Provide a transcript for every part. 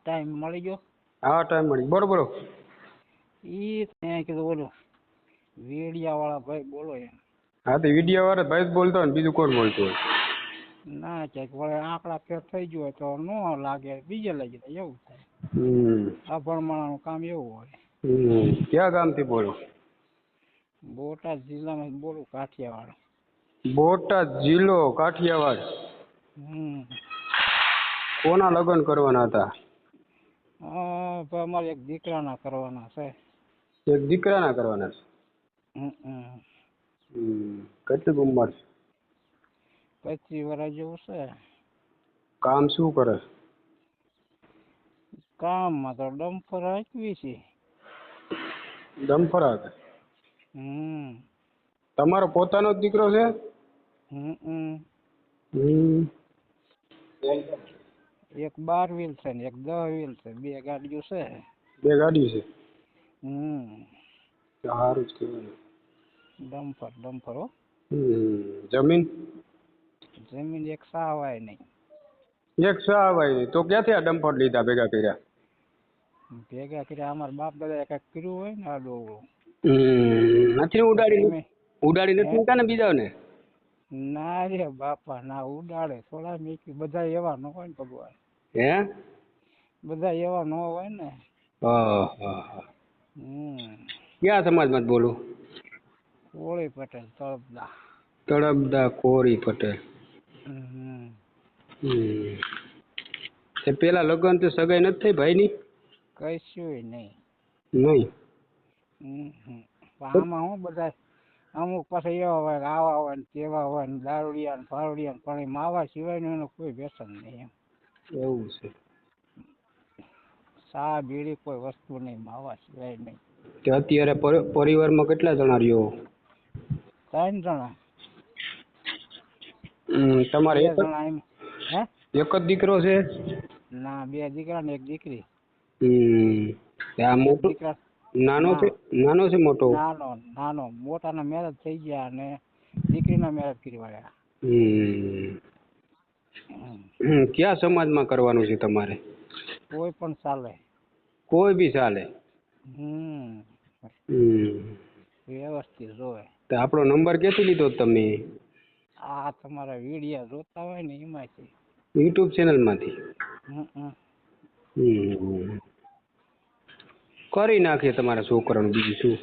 Time મળી ગયો? હા ટાઈમ મળી. બોલો બોલો. ઈ ત્યાં કીધું બોલો વેડિયા વાળા ભાઈ બોલો એમ. હા તો વિડીયો વાળા ભાઈ જ બોલતો હોય ને બીજું કોણ બોલતું હોય? ના ક્યાંક વળે આંકડા ફેર થઈ ગયો હોય તો ન લાગે, બીજે લાગી જાય એવું થાય. અભણમાણાનું કામ એવું હોય. ક્યાં ગામથી બોલો? બોટાદ જિલ્લામાં બોલું, કાઠિયાવાડ. બોટાદ જિલ્લો કાઠિયાવાડ. કોના લગ્ન કરવાના હતા? અમારે એક દીકરાના કરવાના છે. એક દીકરાના કરવાના છે. કેટલી ઉંમર છે? 25 વર્ષ જેવું છે. કામ શું કરે? કામમાં તો ડમ્ફર હાંકવી છે. ડમ્ફર હાંકે? તમારો પોતાનો જ દીકરો છે? એક 12 વ્હીલ છે ને એક 10 વ્હીલ છે, 2 ગાડીઓ છે. 2 ગાડી છે? સારું જ કહેવાય. ડમ્ફર હો. જમીન? જમીન એક સાવાય નહીં. એક સાવાય નહીં તો ક્યાંથી આ ડમ્ફર લીધા ભેગા કર્યા? ભેગા કર્યા અમારા બાપ દાદા કંઈક કર્યું હોય ને આડું. નથી ઉડાડી નથી મૂકા ને બીજાને? ના રે બાપા ના ઉડાડે થોડા મેકી, બધા એવા ન હોય ને ભગવાન. હે? બધા એવા ન હોય ને. ક્યાં સમાજમાં બોલું? કોળી પટેલ તળપદા. તળપદા કોળી પટેલ. તે પેલા લગ્ન તો સગાઈ નથી થઈ ભાઈની? કશું નહીં. નહીં? આમાં હું બધા અમુક પાસે એવા હોય આવા હોય ને તેવા હોય ને દારૂડિયા ને ફારૂડિયા પણ એ માવા સિવાયનું એનું કોઈ વ્યસન નહીં એમ. એવું છે? ચા બીડી કોઈ વસ્તુ નહીં, માવા સિવાય નહીં. તે અત્યારે પરિવારમાં કેટલા જણા રહ્યો? 3 જણા. તમારે 2 જણા એમ. હે? એક જ દીકરો છે? ના 2 દીકરા ને 1 દીકરી. આ મોટો દીકરા નાનો છે મોટો? નાનો. મોટાના મેરેજ થઈ ગયા અને દીકરીના મેરેજ કરી વાળ્યા. કયા સમાજમાં કરવાનું છે તમારે? કોઈ પણ ચાલે. કોઈ બી ચાલે? વ્યવસ્થિત જોવે. તો આપણો નંબર ક્યાંથી લીધો તમે? આ તમારા વિડીયો જોતા હોય ને એમાંથી. યુટ્યુબ ચેનલમાંથી? કરી નાખીએ તમારા છોકરાનું, બીજું શું.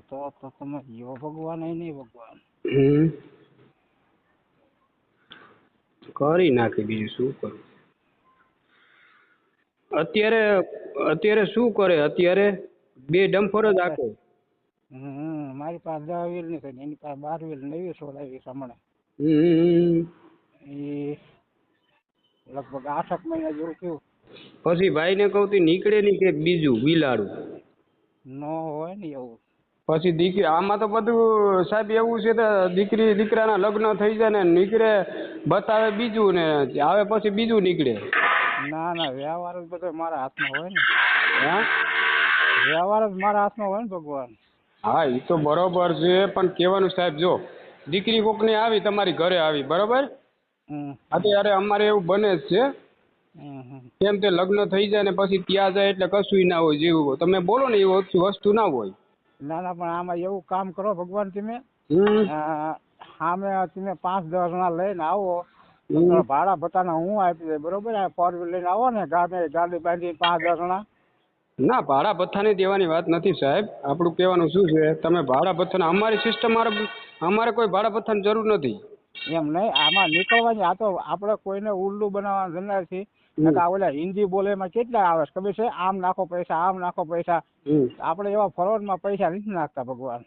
તો તમે જીવો ભગવાન નહીં ભગવાન. કરી નાખીએ બીજું શું કરું. અત્યારે શું કરે? અત્યારે 2 ડમ્ફર જ આપે. મારી પાસે 10 વ્હીલ ની થઈ, એની પાસે 12 વ્હીલ નવી સોડાવી સામે. એ લગભગ 8 મહિના જેવું થયું. પછી ભાઈ ને કહું નીકળે નહીં કે બીજું બિલાડું ન હોય ને એવું. પછી દીકરી આમાં તો બધું સાહેબ એવું છે તો દીકરાના લગ્ન થઈ જાય ને નીકળે, બતાવે બીજું ને આવે પછી બીજું નીકળે. ના વ્યવહાર જ બધો મારા હાથમાં હોય ને. વ્યવહાર જ મારા હાથમાં હોય ને ભગવાન. હા એ તો બરોબર છે, પણ કહેવાનું સાહેબ જો દીકરી કોકની આવી તમારી ઘરે આવી બરોબર, અત્યારે અમારે એવું બને જ છે. કેમ તે લગ્ન થઈ જાય ને પછી ત્યાં જાય એટલે કશું ના હોય, જેવું તમે બોલો ને એવું વસ્તુ ના હોય. ના પણ આમાં એવું કામ કરો ભગવાન, તમે સામે તમે 5-10 જણા લઈને આવો, ભાડા ભત્તાના હું આપી દે બરોબર. 4 વ્હીલ લઈને આવો ને ગાડી બાંધી 5-10 જણા. ના ભાડા ભથ્થાની દેવાની વાત નથી સાહેબ. આપણું કહેવાનું શું છે, તમે ભાડા ભથ્થાના અમારી સિસ્ટમ અમારે કોઈ ભાડા ભથ્થાની જરૂર નથી. એમ નહીં, આમાં નીકળવાની આ તો આપણે કોઈને ઉલ્લુ બનાવવાના ધંધા છે. ઓલા હિન્દી બોલે એમાં કેટલા આવે ખબર છે? આમ નાખો પૈસા, આમ નાખો પૈસા. આપણે એવા ફ્રોડમાં પૈસા નથી નાખતા ભગવાન.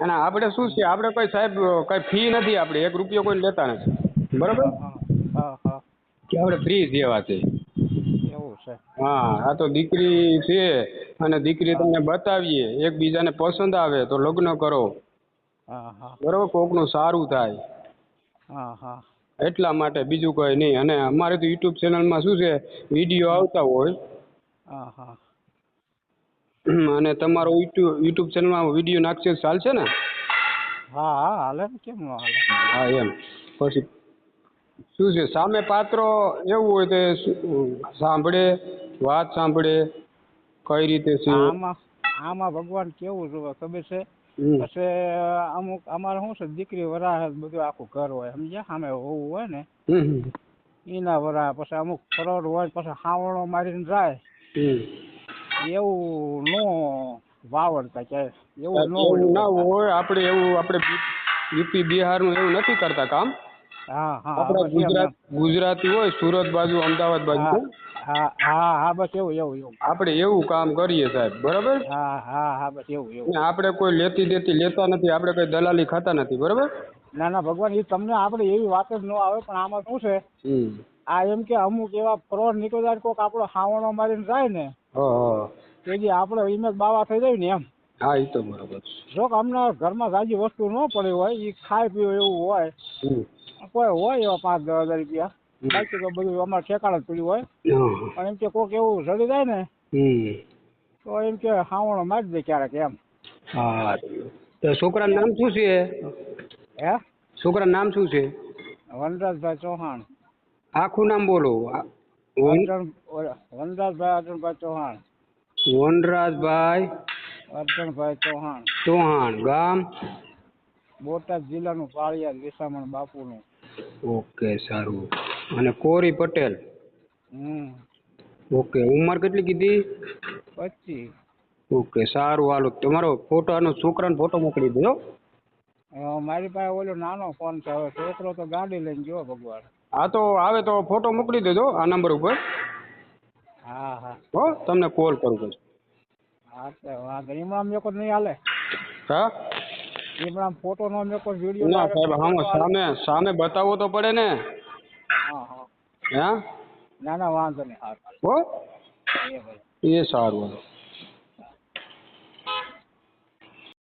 અને આપણે શું છે, આપણે કોઈ સાહેબ કઈ ફી નથી, આપણે 1 રૂપિયો કોઈ લેતા નથી બરોબર. કે આપણે ફ્રી જેવા છે એવું છે. હા, આ તો દીકરી છે અને દીકરી તમને બતાવીએ, એકબીજાને પસંદ આવે તો લગ્ન કરો બરોબર, કોકનું સારું થાય એટલા માટે, બીજું કોઈ નહીં. અને અમારે તો યુટ્યુબ ચેનલમાં શું છે, વિડીયો આવતા હોય અને તમારો યુટ્યુબ ચેનલમાં વિડીયો નાખશે ચાલશે ને? હાલે ને, કેમ ન હાલે. હા એમ. પછી શું છે સામે પાત્રો એવું હોય તે સાંભળે વાત સાંભળે કઈ રીતે છે. આમાં આમાં ભગવાન કેવું જોવે ખબર છે. હમ. પછી અમુક અમારે શું છે દીકરી વરાહ બધું આખું ઘર હોય સમજ્યા સામે હોવું હોય ને હમ. એના વરાહ પછી અમુક ફરોડ હોય પછી હાવણો મારીને જાય હમ. એવું નો વાવડતા ક્યાંય એવું ન એવું હોય ના કરતા. હોય આપણે યુપી બિહારનું એવું નથી કરતા કામ. હા હા આપણા બસ એમ એમ ગુજરાતી હોય સુરત બાજુ અમદાવાદ બાજુ હા હા હા હા બસ એવું એવું એવું આપણે એવું કામ કરીએ સાહેબ બરાબર. હા હા હા બસ એવું એવું. ને આપણે કોઈ લેતી દેતી લેતા નથી આપણે કઈ દલાલી ખાતા નથી બરાબર. ના ના ભગવાન એ તમને આપણે એવી વાત જ ન આવે પણ આમાં શું છે હમ. આ એમ કે અમુક એવા ફ્રોડ નીકળ્યા કોક આપણો હાવણો મારીને જાય ને હા કે જે આપણે ઇમેજ બાવા થઈ જાય ને એમ. હા એ તો બરાબર છે. જો કે અમને ઘરમાં સાજી વસ્તુ ન પડી હોય એ ખાય પીવે એવું હોય હમ. કોઈ હોય એવા 5-10 હજાર રૂપિયા બાકી તો બધું અમારે ઠેકાણે જ પડ્યું હોય હા. પણ એમ કે કોક એવું જડી જાય ને હમ. તો એમ કે હાવણો મારી દે ક્યારેક એમ. હા તો છોકરાનું નામ શું છે. હે છોકરાનું નામ શું છે. વનરાજભાઈ ચૌહાણ. આખું નામ બોલો. વનરાજભાઈ અર્જુનભાઈ ચૌહાણ. વનરાજભાઈ અર્જુનભાઈ ચૌહાણ. ચૌહાણ ગામ બોટાદ જિલ્લાનું પાળિયાદ વિસામણ બાપુનું. ઓકે સારું અને કોરી પટેલ. હમ. ઓકે ઉંમર કેટલી કીધી. 25. ઓકે સારું હાલો તમારો ફોટો અને છોકરાનો ફોટો મોકલી દો. મારી પાસે ઓલો નાનો ફોન છે હવે છોકરો તો ગાડી લઈને ગયો ભગવાન. હા તો આવે તો ફોટો મોકલી દેજો આ નંબર ઉપર. હા હા હો તમને કોલ કરું પછી. હા તો વાંધો એમાં મેકો નહીં હાલે. હા. એમાં ફોટો નો મેકો વિડીયો ના ડાયરેક્ટ સાહેબ મેકો હા તો હાલે. સામે બતાવવો તો પડે ને. હા હા હા. ના ના વાંધો નહીં હા હો એ ભાઈ. એ સારું.